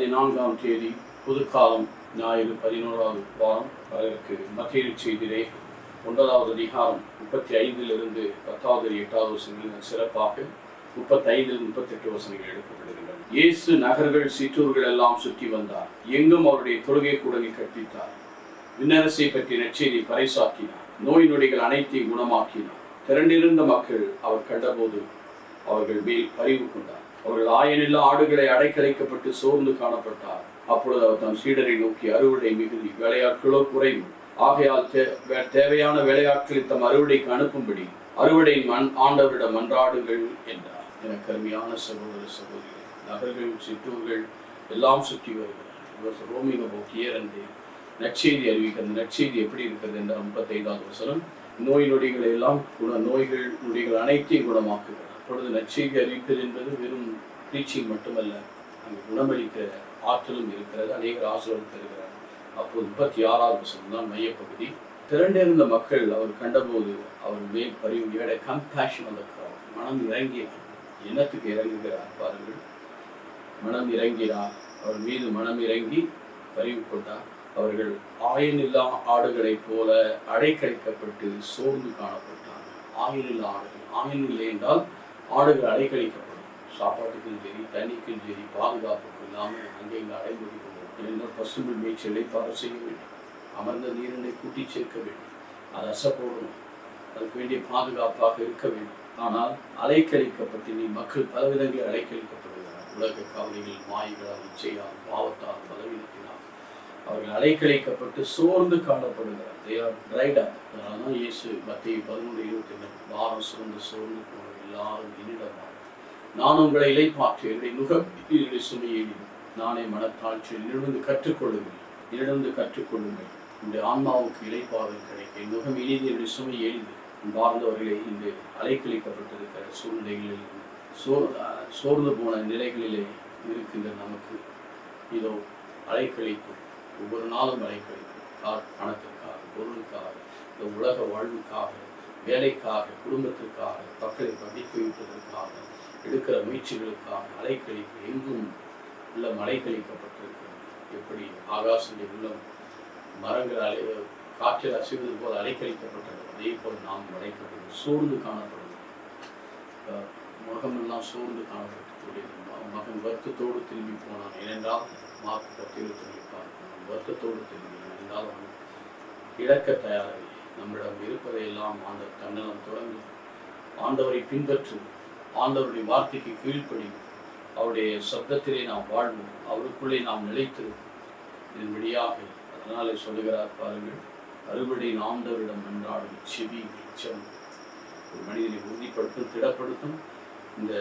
14ஆம் தேதி புதுக்காலம் ஞாயிறு 11வது வாரம். அதற்கு மத்தேயு செய்தியிலே 9வது அதிகாரம் 35 10வது 8வது வசனங்கள் சிறப்பாக 35 38 வசனங்கள் எடுக்கப்படுகின்றன. இயேசு நகர்கள் சிற்றூர்கள் எல்லாம் சுற்றி வந்தார். எங்கும் அவருடைய தொழுகை கூடலில் கற்பித்தார். விண்ணரசை பற்றி நற்செய்தியை பறைசாற்றினார். நோய் நொடிகள் அனைத்தையும் குணமாக்கினார். திரண்டிருந்த மக்கள் அவர் கண்டபோது அவர்கள் மேல் பரிவு கொண்டார். அவர்கள் ஆயனில்லா ஆடுகளை அடைக்கலைக்கப்பட்டு சோர்ந்து காணப்பட்டார். அப்பொழுது அவர் தம் சீடரை நோக்கி, அறுவடை மிகுதி, வேலையாட்களோ குறைவு. ஆகையால் தேவையான வேலையாட்களை தம் அறுவடைக்கு அனுப்பும்படி அறுவடையின் ஆண்டவரிடம் மன்றாடுங்கள் என்றார். எனக்கு அருமையான சகோதர சகோதரிகள், நகர்கள் சிற்றூர்கள் எல்லாம் சுற்றி வருகிறார். ரோமிங் அபவுட் ஹியர் அண்ட் தேர். நற்செய்தி அறிவிக்கிறது. நற்செய்தி எப்படி இருக்கிறது என்றால் 35வது வசனம், நோய் நொடிகளை எல்லாம் நோய்கள் நொடிகள் அனைத்தையும் குணமாக்குகிறார். அப்பொழுது நற்செய்தி அறிவிப்பது என்பது வெறும் பிரீச்சிங் மட்டுமல்ல, அங்கு குணமளிக்கிற ஆற்றலும் இருக்கிறது. அநேகர் ஆசீர்வாதம் தருகிறார். அப்போது 36வது வசனம் தான் மையப்பகுதி. திரண்டிருந்த மக்கள் அவர் கண்டபோது அவர் மேல் பரிவு, கம்பேஷன் ஆன் தி கிரவுட். மனம் இறங்கினார். எண்ணத்துக்கு இறங்குகிறார் பாருங்கள். மனம் இறங்கினார். அவர் மீது மனம் இறங்கி பரிவு கொண்டார். அவர்கள் ஆயனில்லா ஆடுகளைப் போல அடைக்கழிக்கப்பட்டு சோர்ந்து காணப்பட்டார். ஆயனில்லா ஆடுகள், ஆயன் இல்லை என்றால் ஆடுகள் அடைக்கழிக்கப்படும். சாப்பாட்டுக்கும் சரி, தண்ணிக்கும் சரி, பாதுகாப்புக்கும் இல்லாமல் அங்கே இங்கே அடைமொழி கொண்டு பசுமை மேய்ச்சலை பார செய்ய வேண்டும். அமர்ந்த நீரினை கூட்டி சேர்க்க வேண்டும். அது அசப்போடணும். அதுக்கு வேண்டிய பாதுகாப்பாக இருக்க வேண்டும். ஆனால் அலைக்கழிக்கப்பட்டு நீ மக்கள் பலவிதங்களில் அலைக்கழிக்கப்படுகிறார். உலக கவலைகள், மாய்களால், இச்சையால், பாவத்தால், பலவீனத்தினால் அவர்கள் அலைக்கழிக்கப்பட்டு சோர்ந்து காணப்படுகிறார். அதனால்தான் இயேசு மத்தேயு 11:22 வாரம் சோர்ந்து போன எல்லாரும் என்னிடம் நான் உங்களை இளைப்பாற்றி என்னுடைய நுகத்தை சுமையை நானே மனத்தாழ்ச்சியில் என்னிடந்து கற்றுக்கொள்ளுங்கள். இந்த ஆன்மாவுக்கு இளைப்பாறுதல் கிடைக்க நுகம் எளிது, என்னுடைய சுமை எளிது. வாழ்ந்தவர்களே, இந்த அலைக்கழிக்கப்பட்டிருக்கிற சூழ்நிலைகளில் சோர்ந்து போன நிலைகளிலே இருக்கின்ற நமக்கு இதோ அலைக்கழிப்பு, ஒவ்வொரு நாளும் அலைக்கழிப்பு. பணத்திற்காக, பொருளுக்காக, இந்த உலக வாழ்வுக்காக, வேலைக்காக, குடும்பத்திற்காக, மக்களை படிக்க வைப்பதற்காக எடுக்கிற முயற்சிகளுக்காக அலைக்கழிப்பு எங்கும் உள்ள அலைக்கழிக்கப்பட்டிருக்கிறது. எப்படி ஆகாசத்தை உள்ள மரங்கள் காற்றில் அசைவது போல் அலைக்கழிக்கப்பட்டது, அதே போல் நாம் அலைக்கப்படுவது, சோர்ந்து காணப்படுவது. முகமெல்லாம் சோர்ந்து காணப்பட்டது. மகன் வருத்தத்தோடு திரும்பி போனான். ஏனென்றால் மார்க் 10:21 பார்க்கணும். வருத்தத்தோடு திரும்பி என்றால் அவன் இழக்க தயாரில்லை. நம்மிடம் இருப்பதையெல்லாம் ஆண்டவர் தன்னலம் தொடங்கி ஆண்டவரை பின்பற்றும், ஆண்டவருடைய வார்த்தைக்கு கீழ்ப்படியும், அவருடைய சப்தத்திலே நாம் வாழ்வோம், அவருக்குள்ளே நாம் நிலைத்திருப்போம். இதன் வழியாக அதனாலே சொல்லுகிறார் பாருங்கள், அறுவடையின் ஆண்டவரிடம் மன்றாடும் செவி மிச்சம். ஒரு மனிதனை உறுதிப்படுத்தும், திடப்படுத்தும். இந்த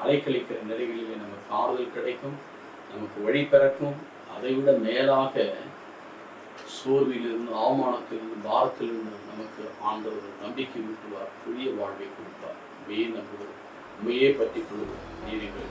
அலைக்கழிக்கிற நிலைகளிலே நமக்கு ஆறுதல் கிடைக்கும், நமக்கு வழி பிறக்கும். அதைவிட மேலாக சோர்விலிருந்து, அவமானத்திலிருந்து, பாரத்திலிருந்து நமக்கு ஆண்டவர் நம்பிக்கை ஊட்டுவார், புதிய வாழ்வை கொடுப்பார். உண்மையே நம்புகிறோம், உண்மையே பற்றி கொள்ளுவோம். நீதிகள்